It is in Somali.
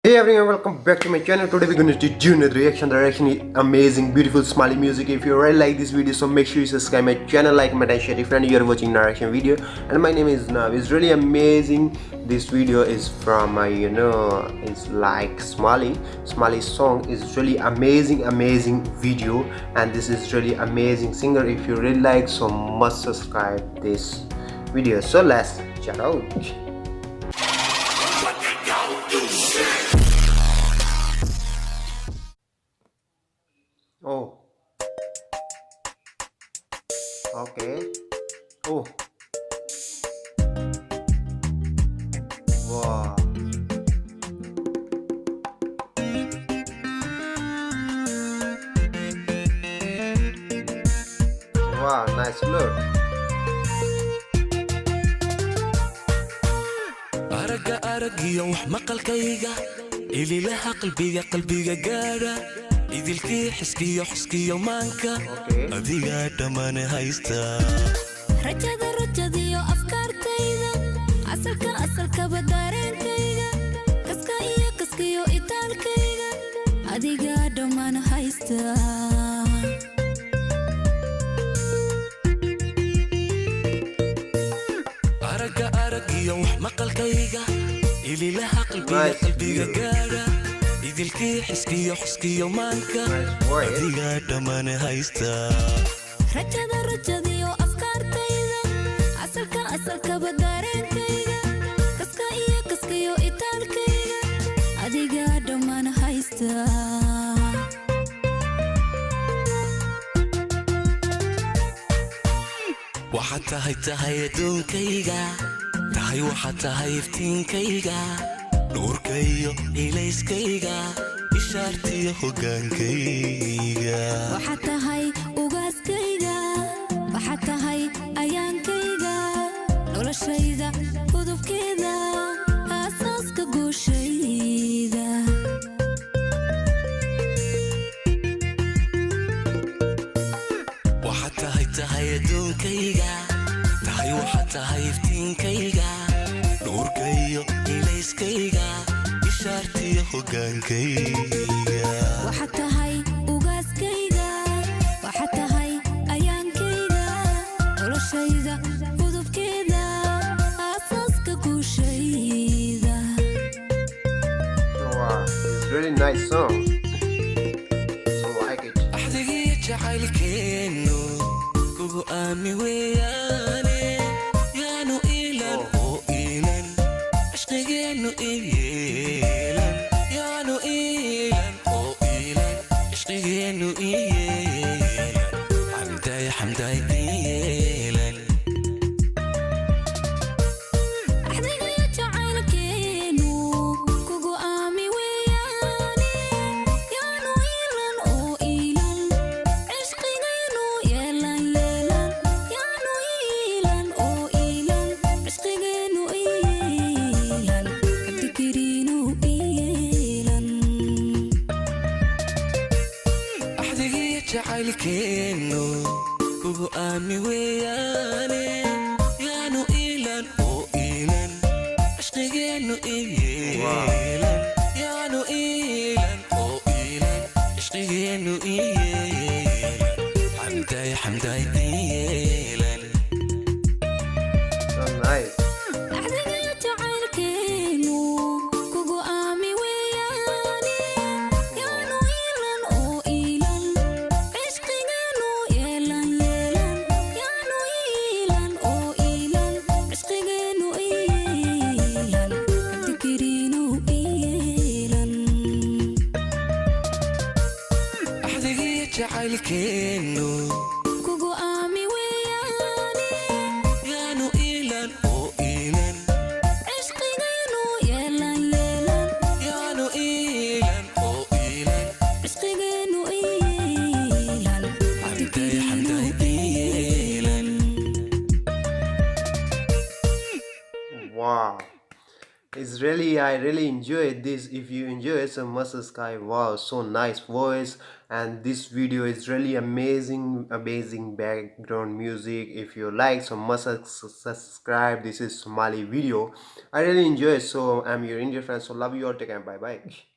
Hey everyone, welcome back to my channel. Today we're going to do another reaction. The reaction is amazing, beautiful Somali music. If you really like this video, so make sure you subscribe my channel, like, comment and share if you are watching narration video. And my name is Nav. It's really amazing. This video is from my it's like Somali song. Is really amazing video, and this is really amazing singer. If you really like, so must subscribe this video. So let's check out. Oh, okay. Oh, wow. Wow, nice look. aragiyo wax maqalkayga ililaha qalbiga gaara idilkii xiskiyo maanka adiga dhamaan haysta rajadiyo afkaartayda asalka badareenkayga kaskiyo itaalkayga adiga dhamaan haysta aragiyo wax maqalkayga ililaha qalbiga gaara idilkii xiskiyo maanka adiga dhamaan haysta rajadiyo afkaartayda asalka badareenkayga kaskiyo itaalkayga adiga dhamaan haysta waxaad tahay adduunkayga waxaad tahay iftiinkayga nuurkayo ilayskayga ishaartiyo hogaankayga waxaad tahay ugaaskayga waxaad tahay ayaankayga noloshayda hudubkeeda aasaaska guushayda waxaad tahay adduunkayga waxaad tahay iftiinkayga nuurkayo ilayskayga ishaartiyo hogaankayga waxaad tahay ugaaskayga waxaad tahay ayaankayga noloshayda hudubkeeda aasaaska guushayda. Wow, it's really nice song. So like it. axdigiyo jacaylkeenu kugu aami weeyaane yaanu iilan oo iilan ishqigeenu iyeelan yaanu iilan oo iilan ishqigeenu iyeelan xamday iyeelan axdigiyo jacaylkeenu kugu aami weeyaane yaanu iilan oo iilan ishqigeenu yeelan yaanu iilan oo iilan ishqigeenu iyeelan abdikariinu iyeelan axdigiyo jacaylkeenu kugu aami weeyaane yaanu iilan oo iilan ishqigeenu iyeelan yaanu iilan oo iilan ishqigeenu iyeelan xamday iyeelan So nice. axdigiyo jacaylkeenu kugu aami weeyaane yaanu iilan oo iilan ishqigeenu yeelan yaanu iilan oo iilan ishqigeenu iyeelan abdikariinu iyeelan axdigiyo jacaylkeenu kugu aami weeyaane yaanu iilan oo iilan ishqigeenu yeelan yaanu iilan oo iilan ishqigeenu iyeelan abdikariinu iyeelan Wow, it's really I really enjoyed this. If you enjoy it, so must subscribe. Wow, so nice voice, and this video is really amazing background music. If you like, so must subscribe. This is Somali video. I really enjoy it. So I'm your Indian friend. So love you all. Take care. Bye bye.